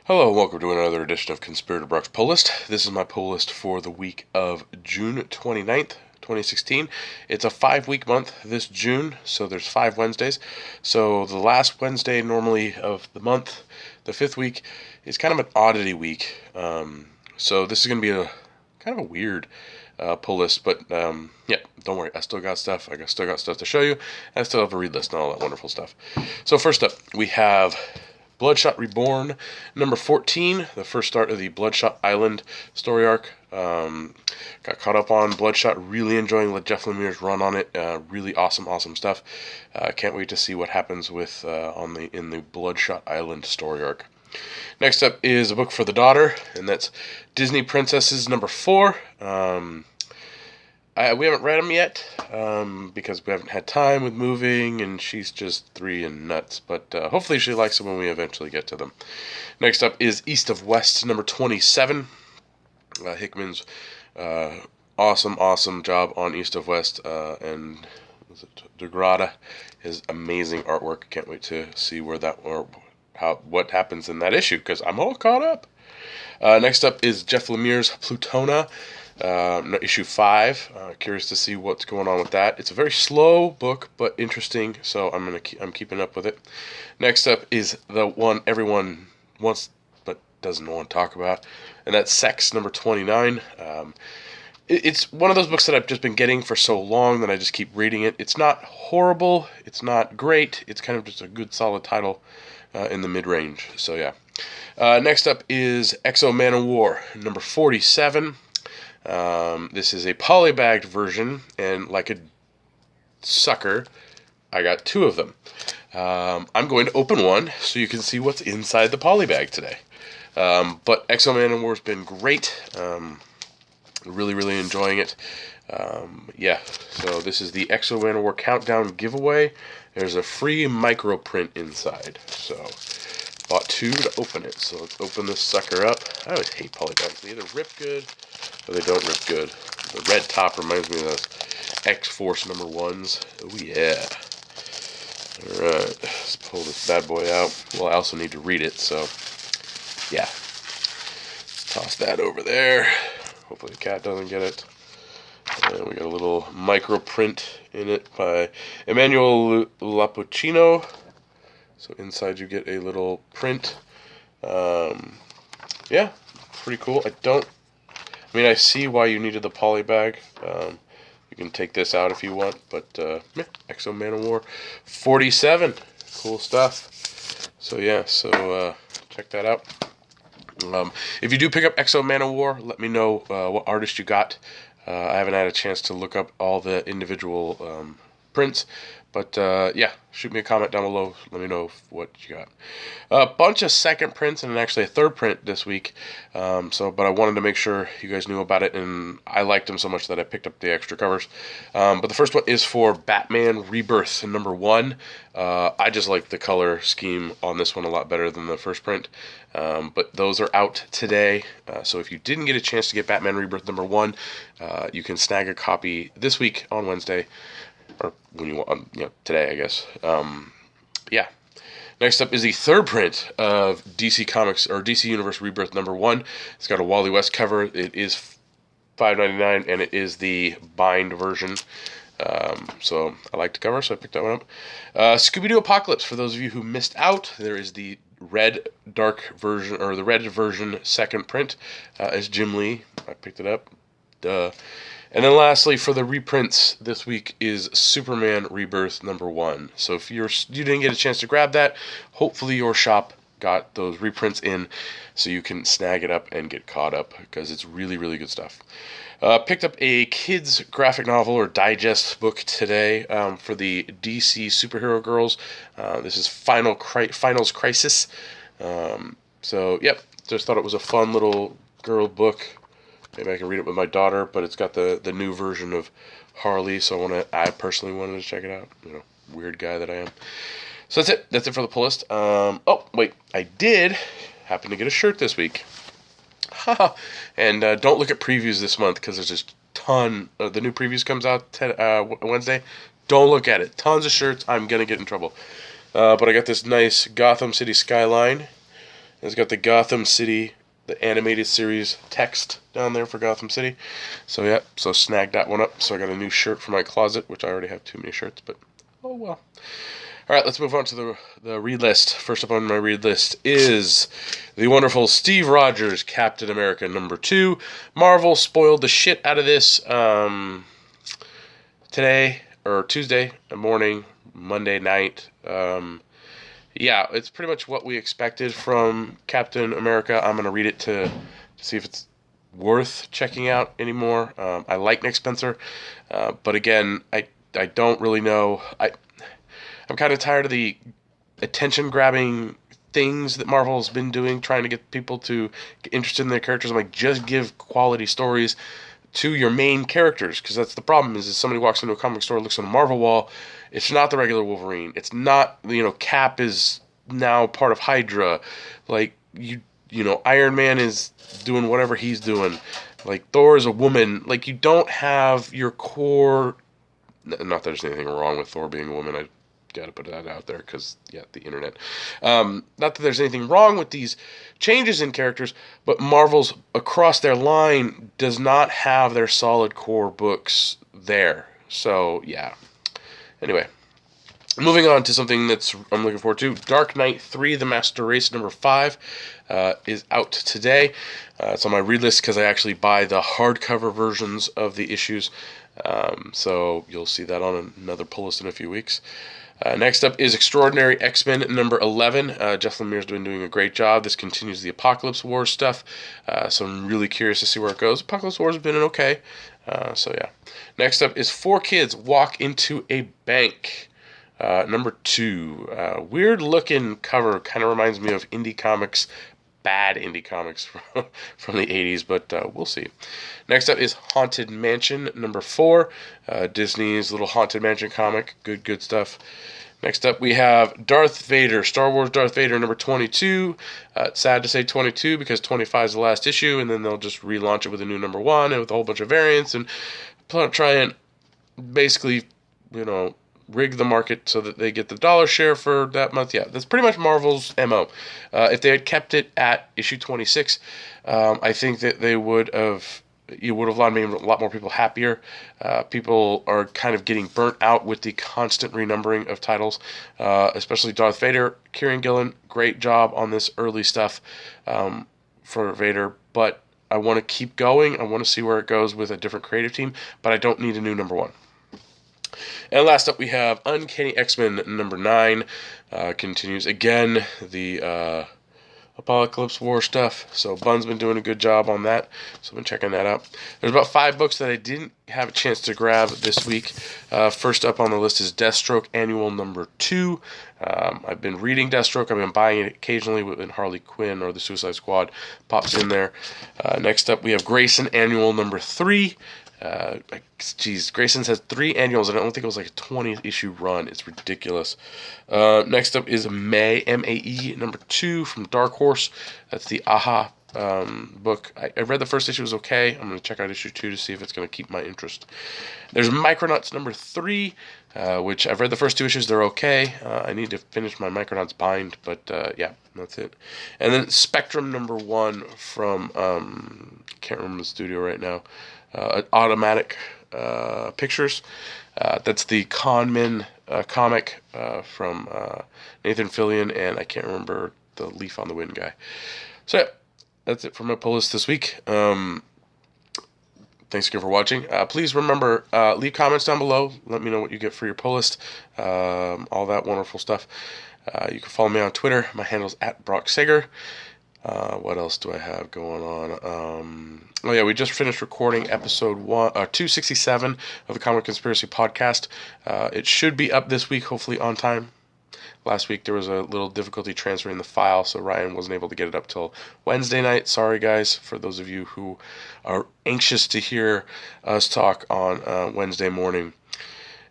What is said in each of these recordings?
Hello and welcome to another edition of Conspirator Brock's Pull List. This is my pull list for the week of June 29th, 2016. It's a 5-week month this June, so there's 5 Wednesdays. So the last Wednesday normally of the month, the 5th week, is kind of an oddity week. So this is going to be a kind of a weird pull list, but yeah, don't worry, I still got stuff. Still got stuff to show you. I still have a read list and all that wonderful stuff. So first up, we have Bloodshot Reborn, number 14, the first start of the Bloodshot Island story arc. Got caught up on Bloodshot, really enjoying Jeff Lemire's run on it. Really awesome stuff. Can't wait to see what happens with in the Bloodshot Island story arc. Next up is a book for the daughter, and that's Disney Princesses number 4. We haven't read them yet because we haven't had time with moving, and she's just 3 and nuts. But hopefully she likes them when we eventually get to them. Next up is East of West, number 27. Hickman's awesome job on East of West, and DeGrada, his amazing artwork. Can't wait to see what happens in that issue, because I'm all caught up. Next up is Jeff Lemire's Plutona. Issue 5. Curious to see what's going on with that. It's a very slow book, but interesting, so I'm keeping up with it. Next up is the one everyone wants but doesn't want to talk about, and that's Sex number 29. It's one of those books that I've just been getting for so long that I just keep reading it. It's not horrible. It's not great. It's kind of just a good solid title in the mid-range. So yeah. Next up is Exo Man of War number 47. This is a polybagged version, and like a sucker, I got 2 of them. I'm going to open one so you can see what's inside the polybag today. But Exo Man of War has been great. Really enjoying it. Yeah, so this is the Exo Man of War Countdown giveaway. There's a free micro print inside, so bought 2 to open it. So let's open this sucker up. I always hate polybags. They either rip good or they don't rip good. The red top reminds me of those X-Force number 1s. Oh yeah. Alright, let's pull this bad boy out. Well, I also need to read it, so yeah. Toss that over there. Hopefully the cat doesn't get it. And we got a little micro print in it by Emmanuel Lapuccino. So inside you get a little print. Yeah, pretty cool. I see why you needed the poly bag. You can take this out if you want, but yeah, Exo Man of War 47. Cool stuff. So yeah, check that out. If you do pick up Exo Man of War, let me know what artist you got. I haven't had a chance to look up all the individual prints, but yeah, shoot me a comment down below. Let me know what you got. A bunch of second prints and actually a third print this week. But I wanted to make sure you guys knew about it, and I liked them so much that I picked up the extra covers. But the first one is for Batman Rebirth number 1. I just like the color scheme on this one a lot better than the first print. But those are out today. So if you didn't get a chance to get Batman Rebirth number 1, you can snag a copy this week on Wednesday. Or when you want, today, I guess. Yeah. Next up is the third print of DC Comics, or DC Universe Rebirth number 1. It's got a Wally West cover. It is $5.99, and it is the bind version. So I like the cover, so I picked that one up. Scooby-Doo Apocalypse, for those of you who missed out, there is the red dark version, or the red version second print as Jim Lee. I picked it up. Duh. And then lastly, for the reprints this week is Superman Rebirth number 1. So if you didn't get a chance to grab that, hopefully your shop got those reprints in so you can snag it up and get caught up, because it's really good stuff. Picked up a kids graphic novel or digest book today for the DC Superhero Girls. This is Finals Crisis. So yep, just thought it was a fun little girl book. Maybe I can read it with my daughter, but it's got the new version of Harley, so I personally wanted to check it out. Weird guy that I am. So that's it. That's it for the pull list. Oh, wait. I did happen to get a shirt this week. And don't look at previews this month, because there's just a ton. The new previews comes out Wednesday. Don't look at it. Tons of shirts. I'm going to get in trouble. But I got this nice Gotham City skyline It's got the Gotham City, the animated series text down there for Gotham City. So yeah, so snagged that one up. So I got a new shirt for my closet, which I already have too many shirts, but oh well. All right, let's move on to the read list. First up on my read list is the wonderful Steve Rogers, Captain America #2. Marvel spoiled the shit out of this today, or Tuesday morning, Monday night. Yeah, it's pretty much what we expected from Captain America. I'm going to read it to see if it's worth checking out anymore. I like Nick Spencer, but again, I don't really know. I'm kind of tired of the attention-grabbing things that Marvel's been doing, trying to get people to get interested in their characters. I'm like, just give quality stories to your main characters, because that's the problem. Is somebody walks into a comic store, looks on a Marvel wall, it's not the regular Wolverine. It's not, Cap is now part of Hydra. Like, Iron Man is doing whatever he's doing. Like, Thor is a woman. Like, you don't have your core. Not that there's anything wrong with Thor being a woman. I gotta put that out there because, yeah, the internet. Not that there's anything wrong with these changes in characters, but Marvel's across their line does not have their solid core books there. So, yeah. Anyway, moving on to something that's I'm looking forward to. Dark Knight 3, The Master Race #5 is out today. It's on my read list because I actually buy the hardcover versions of the issues. So you'll see that on another pull list in a few weeks. Next up is Extraordinary X-Men #11. Jeff Lemire's been doing a great job. This continues the Apocalypse Wars stuff, so I'm really curious to see where it goes. Apocalypse Wars has been okay, so yeah. Next up is 4 Kids Walk into a Bank, #2. Weird-looking cover, kind of reminds me of indie comics, bad indie comics from the 80s, but we'll see. Next up is Haunted Mansion #4, Disney's little Haunted Mansion comic. Good stuff. Next up we have Darth Vader, Star Wars Darth Vader #22. It's sad to say 22 because 25 is the last issue, and then they'll just relaunch it with a new #1 and with a whole bunch of variants and try and basically, rig the market so that they get the dollar share for that month. Yeah, that's pretty much Marvel's MO. If they had kept it at issue 26, I think that they would have. You would have made a lot more people happier. People are kind of getting burnt out with the constant renumbering of titles, especially Darth Vader. Kieran Gillen, great job on this early stuff for Vader, but I want to keep going. I want to see where it goes with a different creative team, but I don't need a new #1. And last up we have Uncanny X-Men #9. Continues again the Apocalypse War stuff. So Bun's been doing a good job on that. So I've been checking that out. There's about 5 books that I didn't have a chance to grab this week. First up on the list is Deathstroke Annual #2. I've been reading Deathstroke. I've been buying it occasionally when Harley Quinn or the Suicide Squad pops in there. Next up we have Grayson Annual #3. Grayson's has 3 annuals, and I don't think it was like a 20-issue run. It's ridiculous. Next up is May, MAE #2 from Dark Horse. That's the AHA book. I read the first issue, was okay. I'm going to check out issue 2 to see if it's going to keep my interest. There's Micronauts #3, which I've read the first 2 issues. They're okay. I need to finish my Micronauts bind, but yeah, that's it. And then Spectrum #1 from, can't remember the studio right now, Automatic Pictures. That's the Conman comic from Nathan Fillion, and I can't remember the Leaf on the Wind guy. So yeah, that's it for my pull list this week. Thanks again for watching. Please remember, leave comments down below. Let me know what you get for your pull list. All that wonderful stuff. You can follow me on Twitter. My handle's @BrockSager. What else do I have going on? Oh yeah, we just finished recording episode 267 of the Comic Conspiracy podcast. It should be up this week, hopefully on time. Last week there was a little difficulty transferring the file, so Ryan wasn't able to get it up till Wednesday night. Sorry guys, for those of you who are anxious to hear us talk on Wednesday morning.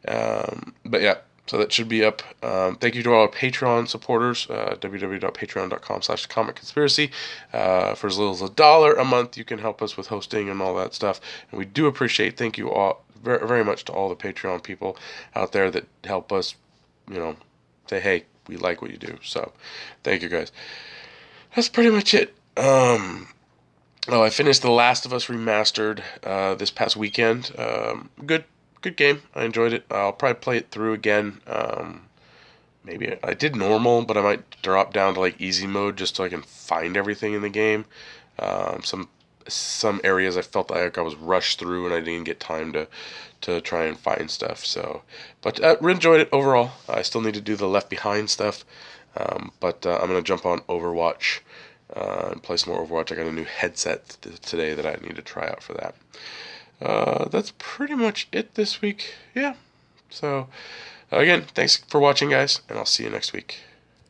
But yeah, so that should be up. Thank you to all our Patreon supporters, www.patreon.com/comicconspiracy. For as little as $1 a month, you can help us with hosting and all that stuff. And we do appreciate, thank you all very, very much to all the Patreon people out there that help us, say, hey, we like what you do. So thank you guys. that's pretty much it. Oh, I finished The Last of Us Remastered this past weekend. Good game. I enjoyed it. I'll probably play it through again. Maybe I did normal, but I might drop down to like easy mode just so I can find everything in the game. Some areas I felt like I was rushed through and I didn't get time to try and find stuff. So, but enjoyed it overall. I still need to do the Left Behind stuff, but I'm gonna jump on Overwatch and play some more Overwatch. I got a new headset today that I need to try out for that. That's pretty much it this week. Yeah. So, again, thanks for watching, guys, and I'll see you next week.